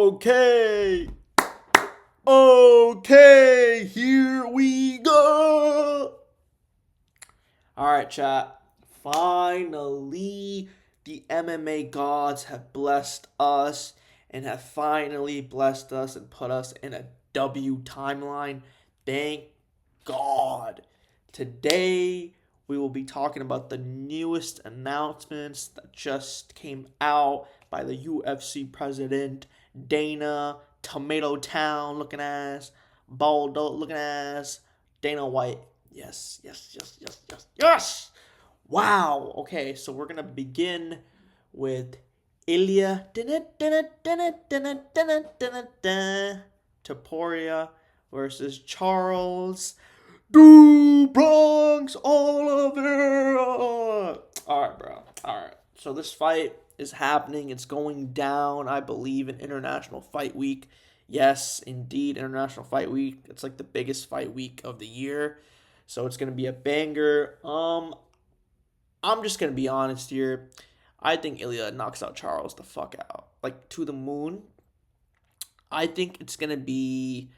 Okay. Okay, here we go. All right, chat. Finally, the MMA gods have blessed us and have finally blessed us and put us in a W timeline. Thank God. Today, we will be talking about the newest announcements that just came out by the UFC president, Dana, Tomato Town looking ass, Baldo looking ass, Dana White. Yes, yes, yes, yes, yes, yes! Wow. Okay, so we're gonna begin with Ilia Topuria versus Charles Oliveira. All right, bro. All right. So this fight is happening. It's going down, I believe, in International Fight Week. Yes, indeed, International Fight Week. It's like the biggest fight week of the year. So it's gonna be a banger. I'm just gonna be honest here. I think Ilia knocks out Charles the fuck out, like to the moon. I think it's gonna be.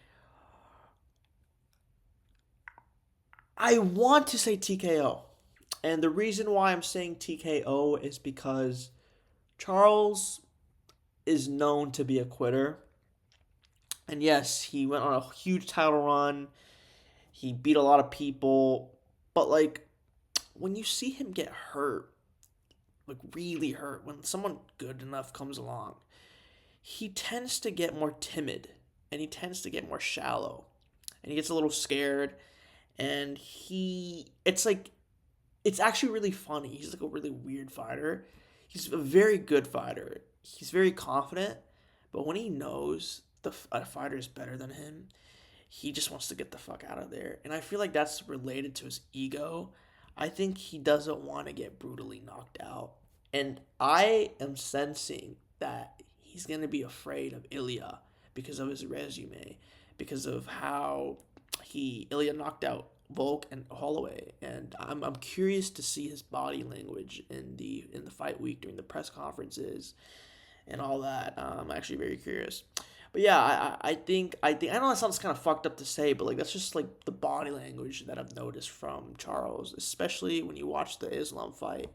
I want to say TKO, and the reason why I'm saying TKO is because Charles is known to be a quitter, and yes, he went on a huge title run. He beat a lot of people, but like when you see him get hurt, like really hurt, when someone good enough comes along, he tends to get more timid and he tends to get more shallow and he gets a little scared and it's actually really funny. He's like a really weird fighter. He's a very good fighter. He's very confident, but when he knows a fighter is better than him, he just wants to get the fuck out of there. And I feel like that's related to his ego. I think he doesn't want to get brutally knocked out. And I am sensing that he's going to be afraid of Ilia because of his resume, because of how Ilia knocked out Volk and Holloway, and I'm curious to see his body language in the fight week during the press conferences and all that. I'm actually very curious. But yeah, I know that sounds kind of fucked up to say, but like that's just like the body language that I've noticed from Charles, especially when you watch the Islam fight.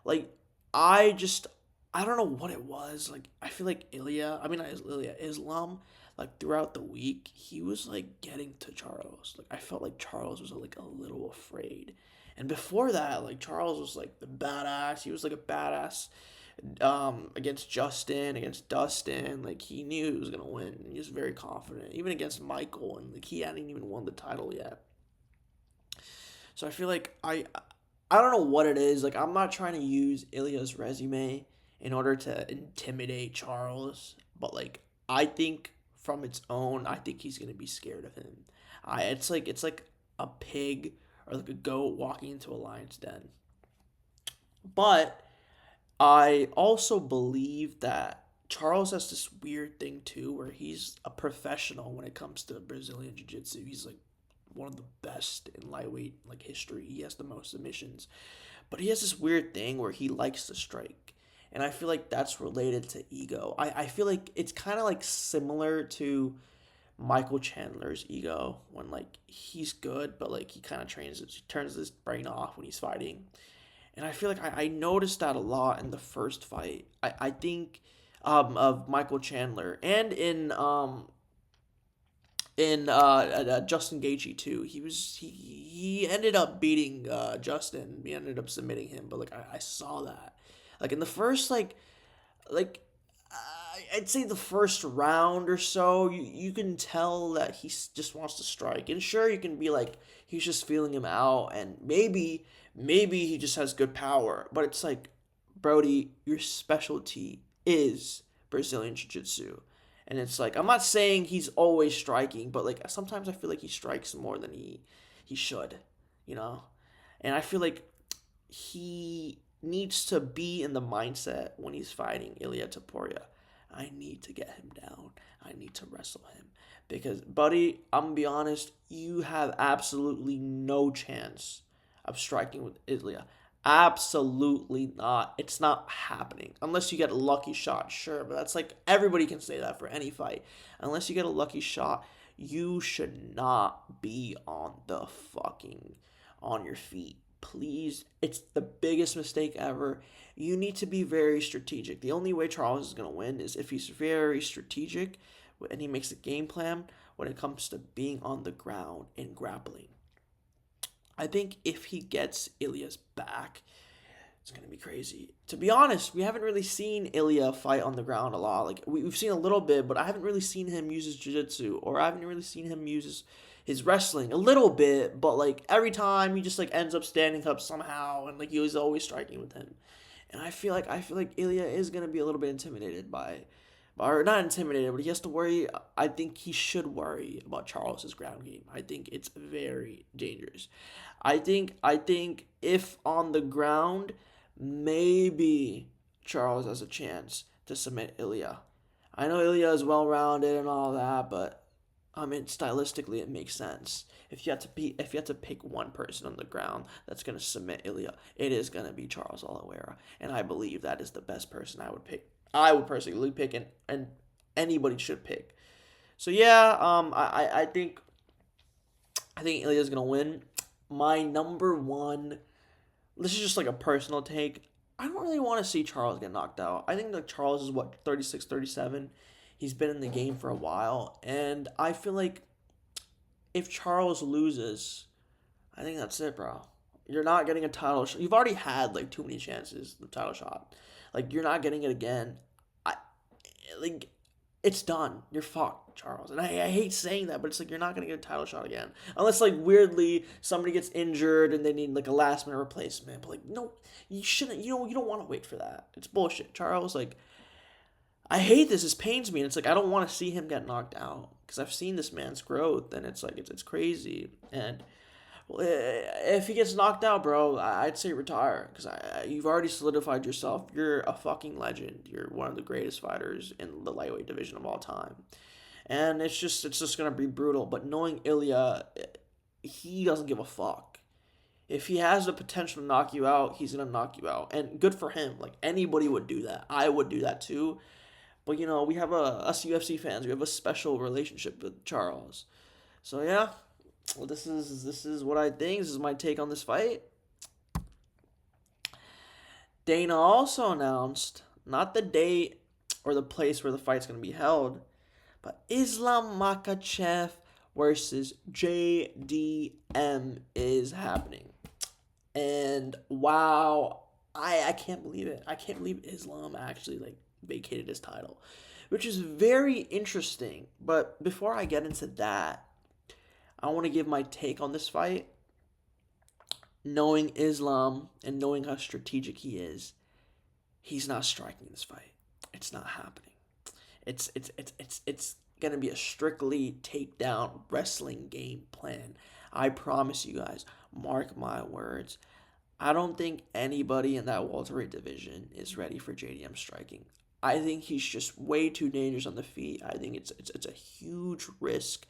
Like I just I don't know what it was. Like I feel like Islam, like throughout the week, he was like getting to Charles. Like I felt like Charles was like a little afraid. And before that, like Charles was like the badass. He was like a badass against Justin, against Dustin. Like he knew he was gonna win. He was very confident. Even against Michael, and like he hadn't even won the title yet. So I feel like I don't know what it is. Like I'm not trying to use Ilia's resume in order to intimidate Charles, but like I think from its own, I think he's gonna be scared of him. It's like a pig or like a goat walking into a lion's den. But I also believe that Charles has this weird thing too, where he's a professional when it comes to Brazilian Jiu Jitsu. He's like one of the best in lightweight like history. He has the most submissions, but he has this weird thing where he likes to strike, and I feel like that's related to ego. I feel like it's kind of like similar to Michael Chandler's ego when like he's good, but like he kind of he turns his brain off when he's fighting. And I feel like I noticed that a lot in the first fight. I think of Michael Chandler and in Justin Gaethje too. He ended up beating Justin. He ended up submitting him, but like I saw that like in the first like I'd say the first round or so, you can tell that just wants to strike. And sure, you can be like he's just feeling him out, and maybe he just has good power. But it's like, Brody, your specialty is Brazilian Jiu Jitsu. And it's like I'm not saying he's always striking, but like sometimes I feel like he strikes more than he should, you know? And I feel like he needs to be in the mindset when he's fighting Ilia Topuria. I need to get him down. I need to wrestle him. Because, buddy, I'm going to be honest, you have absolutely no chance of striking with Ilia. Absolutely not. It's not happening. Unless you get a lucky shot, sure, but that's like everybody can say that for any fight. Unless you get a lucky shot, you should not be on your feet. Please, it's the biggest mistake ever. You need to be very strategic. The only way Charles is going to win is if he's very strategic and he makes a game plan when it comes to being on the ground and grappling. I think if he gets Ilia's back, it's gonna be crazy. To be honest, we haven't really seen Ilia fight on the ground a lot. Like we've seen a little bit, but I haven't really seen him use his jiu-jitsu, or I haven't really seen him use his wrestling a little bit. But like every time he just like ends up standing up somehow, and like he was always striking with him. And I feel like Ilia is gonna be a little bit intimidated by, or not intimidated, but he has to worry. I think he should worry about Charles's ground game. I think it's very dangerous. I think if on the ground, maybe Charles has a chance to submit Ilia. I know Ilia is well rounded and all that, but I mean stylistically it makes sense. If you had to pick one person on the ground that's gonna submit Ilia, it is gonna be Charles Oliveira, and I believe that is the best person I would pick. I would personally pick, and anybody should pick. So yeah, I think Ilia's gonna win. My number one. This is just like a personal take. I don't really want to see Charles get knocked out. I think that Charles is what 36, 37. He's been in the game for a while, and I feel like if Charles loses, I think that's it, bro. You're not getting a title shot. You've already had like too many chances the title shot. Like you're not getting it again. I like it's done. You're fucked, Charles. And I hate saying that, but it's like you're not gonna get a title shot again. Unless like weirdly somebody gets injured and they need like a last minute replacement. But like no, you shouldn't you don't wanna wait for that. It's bullshit. Charles, like I hate this. This pains me, and it's like I don't want to see him get knocked out because I've seen this man's growth, and it's like it's crazy. And if he gets knocked out, bro, I'd say retire because you've already solidified yourself. You're a fucking legend. You're one of the greatest fighters in the lightweight division of all time, and it's just gonna be brutal. But knowing Ilia, he doesn't give a fuck. If he has the potential to knock you out, he's gonna knock you out, and good for him. Like anybody would do that. I would do that too. But we have us UFC fans. We have a special relationship with Charles. So yeah, well, this is what I think. This is my take on this fight. Dana also announced not the date or the place where the fight's gonna be held, but Islam Makhachev versus JDM is happening. And wow, I can't believe it. I can't believe Islam actually like vacated his title, which is very interesting. But before I get into that, I want to give my take on this fight. Knowing Islam and knowing how strategic he is, he's not striking this fight. It's not happening. It's gonna be a strictly takedown wrestling game plan. I promise you guys. Mark my words. I don't think anybody in that welterweight division is ready for JDM striking. I think he's just way too dangerous on the feet. I think it's a huge risk.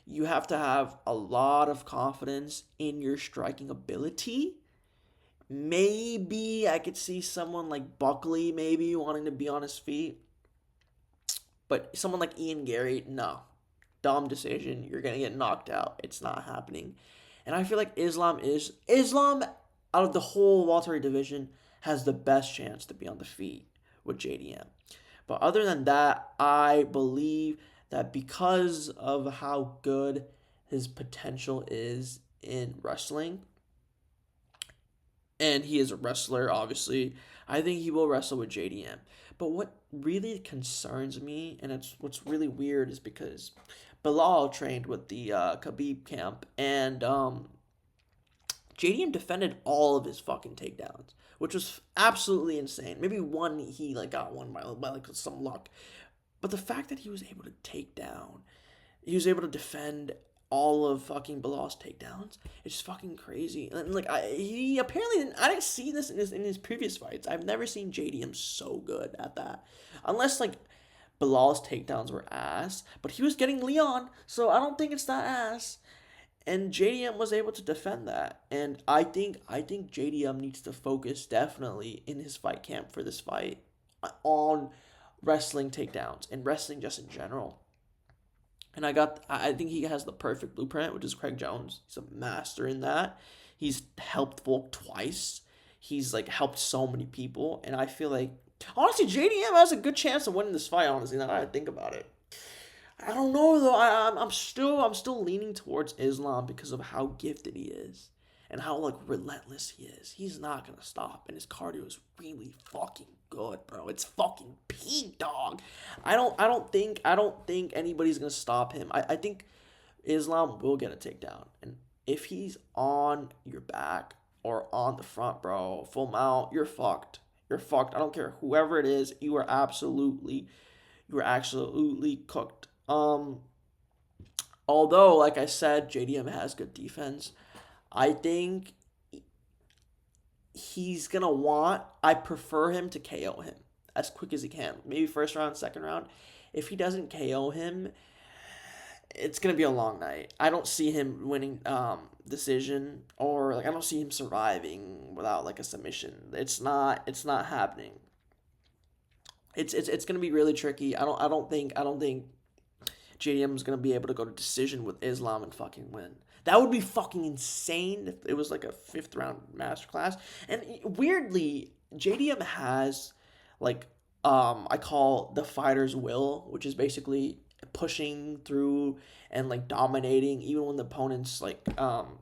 You have to have a lot of confidence in your striking ability. Maybe I could see someone like Buckley maybe wanting to be on his feet. But someone like Ian Gary, no. Dumb decision. You're going to get knocked out. It's not happening. And I feel like Islam out of the whole welterweight division has the best chance to be on the feet with JDM. But other than that, I believe that because of how good his potential is in wrestling, and he is a wrestler, obviously, I think he will wrestle with JDM. But what really concerns me, and it's what's really weird, is because Bilal trained with the Khabib camp, and JDM defended all of his fucking takedowns, which was absolutely insane. Maybe one he like got one by like some luck, but the fact that he was able he was able to defend all of fucking Bilal's takedowns. It's just fucking crazy. And like he apparently I didn't see this in his previous fights. I've never seen JDM so good at that, unless like Bilal's takedowns were ass, but he was getting Leon, so I don't think it's that ass. And JDM was able to defend that. And I think JDM needs to focus definitely in his fight camp for this fight on wrestling takedowns and wrestling just in general. And I think he has the perfect blueprint, which is Craig Jones. He's a master in that. He's helped Volk twice. He's like helped so many people, and I feel like honestly JDM has a good chance of winning this fight. Honestly, now that I think about it, I don't know though. I'm still leaning towards Islam because of how gifted he is and how like relentless he is. He's not gonna stop, and his cardio is really fucking good, bro. It's fucking peak, dog. I don't think anybody's gonna stop him. I think Islam will get a takedown, and if he's on your back or on the front, bro, full mount, you're fucked. You're fucked. I don't care whoever it is. You are absolutely cooked. Although, like I said, JDM has good defense. I think he's gonna want. I prefer him to KO him as quick as he can. Maybe first round, second round. If he doesn't KO him, it's gonna be a long night. I don't see him winning decision, or like I don't see him surviving without like a submission. It's not happening. It's gonna be really tricky. I don't think JDM is gonna be able to go to decision with Islam and fucking win. That would be fucking insane if it was like a fifth round masterclass. And weirdly, JDM has like I call the fighter's will, which is basically pushing through and like dominating even when the opponent's like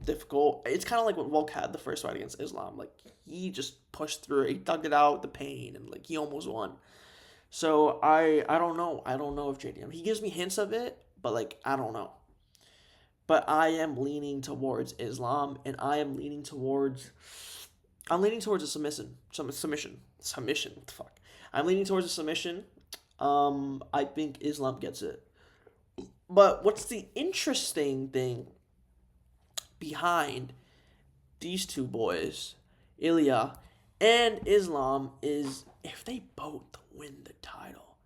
difficult. It's kind of like what Volk had the first fight against Islam. Like he just pushed through it, he dug it out, the pain, and like he almost won. So I don't know. I don't know if JDM. He gives me hints of it, but like I don't know. But I am leaning towards Islam, and I'm leaning towards a submission. What the fuck? I'm leaning towards a submission. I think Islam gets it. But what's the interesting thing behind these two boys, Ilia and Islam, is if they both win the title,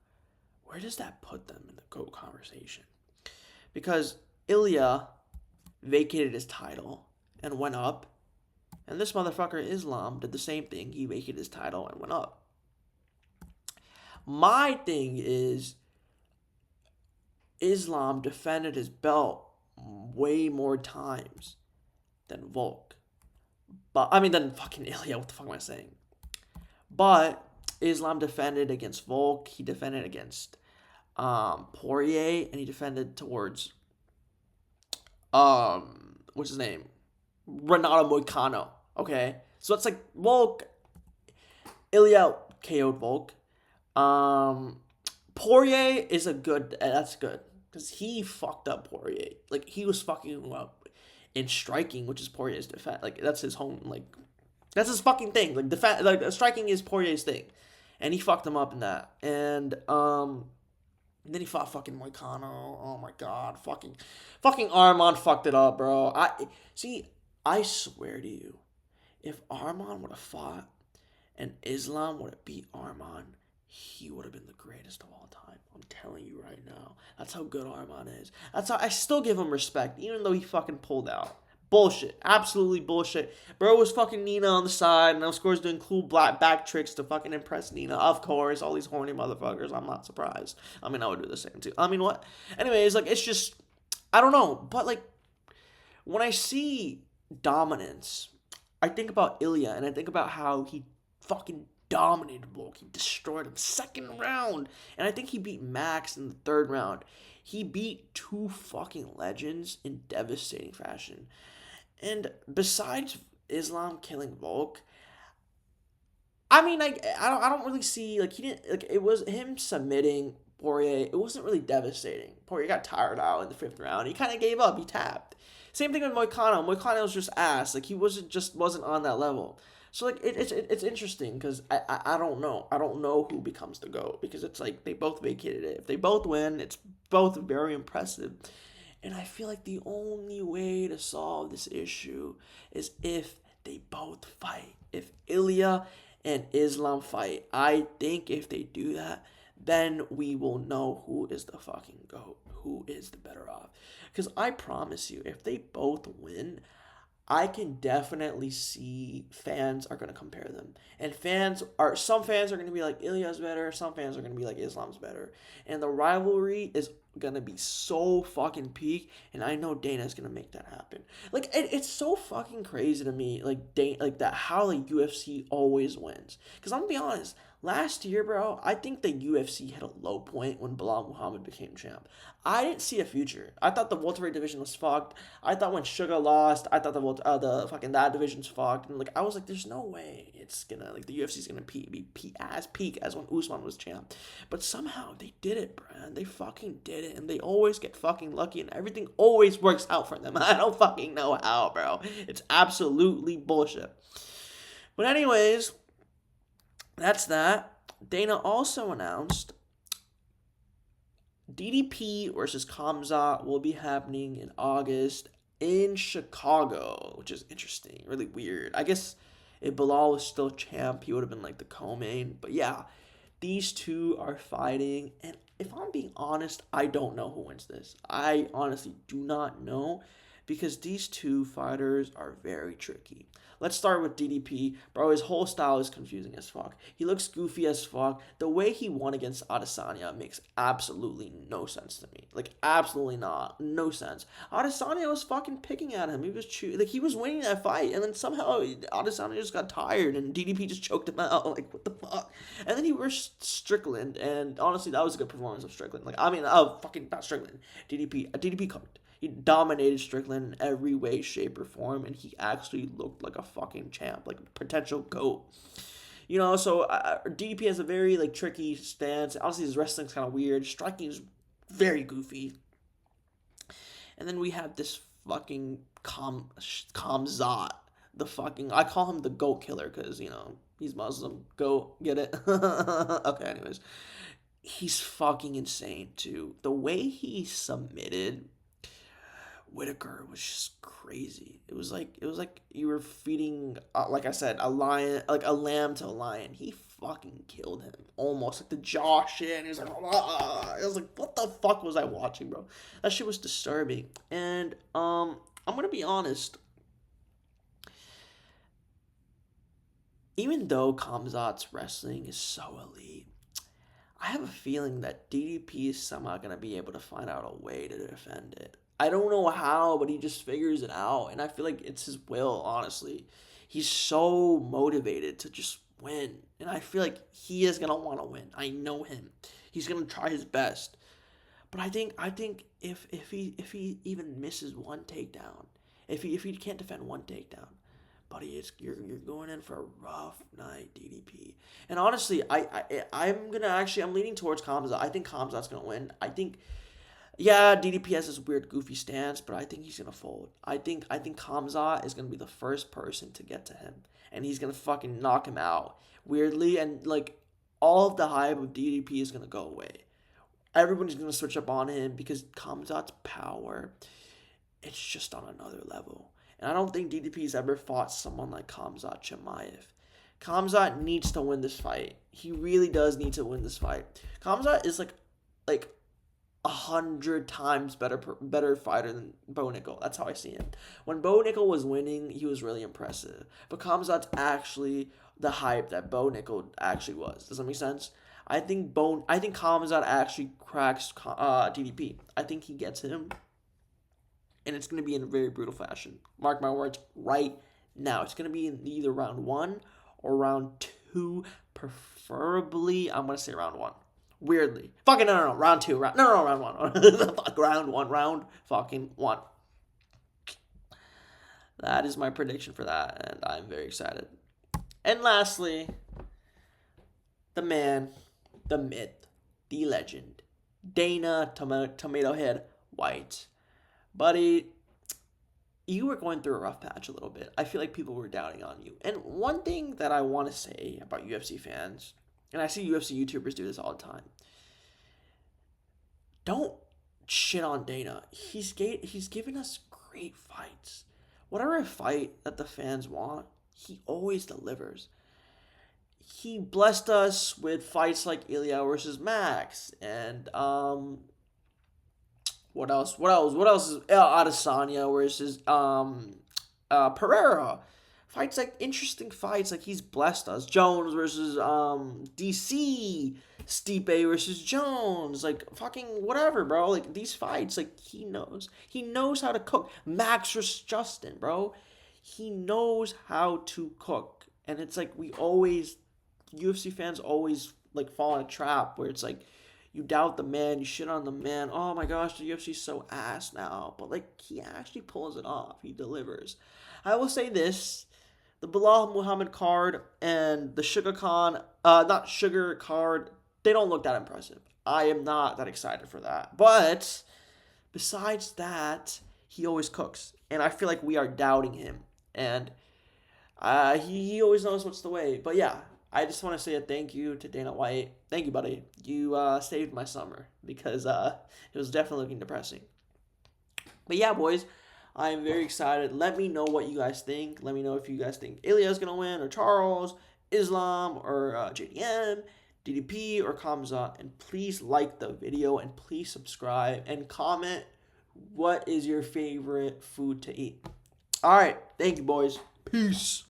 where does that put them in the GOAT conversation? Because Ilia vacated his title and went up, and this motherfucker Islam did the same thing. He vacated his title and went up. My thing is, Islam defended his belt way more times than Volk. Than fucking Ilia. What the fuck am I saying? But Islam defended against Volk. He defended against Poirier, and he defended towards what's his name? Renato Moicano. Okay, so it's like Volk, Ilia KO'd Volk. Poirier is a good. That's good because he fucked up Poirier. Like he was fucking him up in striking, which is Poirier's defense. Like that's his home. Like that's his fucking thing. Like defense. Like striking is Poirier's thing, and he fucked him up in that. And then he fought fucking Moicano. Oh my god, fucking Arman fucked it up, bro. I swear to you, if Arman would have fought and Islam would have beat Arman, he would have been the greatest of all time. I'm telling you right now. That's how good Arman is. That's how I still give him respect, even though he fucking pulled out. Bullshit. Absolutely bullshit. Bro was fucking Nina on the side, and of course doing cool black back tricks to fucking impress Nina. Of course, all these horny motherfuckers. I'm not surprised. I mean, I would do the same too. I mean, what? Anyways, like, it's just, I don't know. But, like, when I see dominance, I think about Ilia, and I think about how he fucking dominated Volk. He destroyed him second round. And I think he beat Max in the third round. He beat two fucking legends in devastating fashion. And besides Islam killing Volk, I mean, I don't really see, like, he didn't, like, it was him submitting Poirier. It wasn't really devastating. Poirier got tired out in the fifth round. He kind of gave up. He tapped. Same thing with Moicano. Moicano was just ass. Like, he wasn't on that level. So, like, it's interesting because I don't know. I don't know who becomes the GOAT because it's like they both vacated it. If they both win, it's both very impressive. And I feel like the only way to solve this issue is if they both fight. If Ilia and Islam fight, I think if they do that, then we will know who is the fucking GOAT, who is the better off. Because I promise you, if they both win, I can definitely see fans are going to compare them. And some fans are going to be like, Ilia's better, some fans are going to be like, Islam's better. And the rivalry is going to be so fucking peak, and I know Dana's going to make that happen. Like, it's so fucking crazy to me, like that, how the UFC always wins. Because I'm going to be honest, last year, bro, I think the UFC hit a low point when Bilal Muhammad became champ. I didn't see a future. I thought the welterweight division was fucked. I thought when Sugar lost, I thought the fucking that division's fucked. And like I was like, there's no way it's gonna like the UFC's gonna be as peak as when Usman was champ. But somehow they did it, Brad. They fucking did it, and they always get fucking lucky, and everything always works out for them. I don't fucking know how, bro. It's absolutely bullshit. But anyways, that's that. Dana also announced DDP versus Khamzat will be happening in August in Chicago, which is interesting, really weird. I guess if Bilal was still champ, he would have been like the co-main. But yeah, these two are fighting, and if I'm being honest, I don't know who wins this. I honestly do not know, because these two fighters are very tricky. Let's start with DDP. Bro, his whole style is confusing as fuck. He looks goofy as fuck. The way he won against Adesanya makes absolutely no sense to me. Like, absolutely not. No sense. Adesanya was fucking picking at him. He was winning that fight, and then somehow Adesanya just got tired, and DDP just choked him out. Like, what the fuck? And then he versed Strickland, and honestly, that was a good performance of Strickland. Not Strickland. DDP cooked. He dominated Strickland in every way, shape, or form, and he actually looked like a fucking champ, like a potential GOAT. So DDP has a very, like, tricky stance. Honestly, his wrestling's kind of weird. Striking is very goofy. And then we have this fucking Khamzat. I call him the GOAT killer because, he's Muslim. GOAT, get it? Okay, anyways. He's fucking insane, too. The way he submitted Whitaker was just crazy. It was like you were feeding, like I said, a lion, like a lamb to a lion. He fucking killed him, almost like the jaw shit. And he was like, I was like, what the fuck was I watching, bro? That shit was disturbing. And I'm gonna be honest. Even though Khamzat's wrestling is so elite, I have a feeling that DDP is somehow gonna be able to find out a way to defend it. I don't know how, but he just figures it out. And I feel like it's his will, honestly. He's so motivated to just win. And I feel like he is going to want to win. I know him. He's going to try his best. But I think if he even misses one takedown, if he can't defend one takedown, buddy, you're going in for a rough night, DDP. And honestly, I'm leaning towards Khamzat. I think Khamzat's going to win. Yeah, DDP has this weird, goofy stance, but I think he's gonna fold. I think Khamzat is gonna be the first person to get to him, and he's gonna fucking knock him out weirdly, and like all of the hype of DDP is gonna go away. Everybody's gonna switch up on him because Khamzat's power, it's just on another level. And I don't think DDP's ever fought someone like Khamzat Chimaev. Khamzat needs to win this fight. He really does need to win this fight. Khamzat is like 100 times better fighter than Bo Nickel. That's how I see him. When Bo Nickel was winning, he was really impressive. But Khamzat's actually the hype that Bo Nickel actually was. Does that make sense? I think Khamzat actually cracks DDP. I think he gets him, and it's going to be in a very brutal fashion. Mark my words right now. It's going to be in either round 1 or round 2, preferably. I'm going to say round 1. Weirdly. Fucking no. Round 2. Round 1. Fuck, round fucking 1. That is my prediction for that, and I'm very excited. And lastly, the man, the myth, the legend, Dana Tomato Head White. Buddy, you were going through a rough patch a little bit. I feel like people were doubting on you. And one thing that I want to say about UFC fans, and I see UFC YouTubers do this all the time, don't shit on Dana. He's given us great fights. Whatever fight that the fans want, he always delivers. he blessed us with fights like Ilia versus Max, and what else? What else is Adesanya versus Pereira? Fights like interesting fights. Like he's blessed us. Jones versus DC. Stipe versus Jones. Like fucking whatever, bro. Like these fights, like he knows. He knows how to cook. Max versus Justin, bro. He knows how to cook, and it's like we always UFC fans always like fall in a trap where it's like you doubt the man, you shit on the man. Oh my gosh, the UFC's so ass now. But like he actually pulls it off. He delivers. I will say this. The Bilal Muhammad card and the Sugar Khan, not Sugar card, they don't look that impressive. I am not that excited for that. But besides that, he always cooks. And I feel like we are doubting him. And he always knows what's the way. But yeah, I just want to say a thank you to Dana White. Thank you, buddy. You saved my summer because it was definitely looking depressing. But yeah, boys, I'm very excited. Let me know what you guys think. Let me know if you guys think Ilia's going to win or Charles, Islam, or JDM, DDP, or Khamzat. And please like the video and please subscribe and comment what is your favorite food to eat. All right. Thank you, boys. Peace.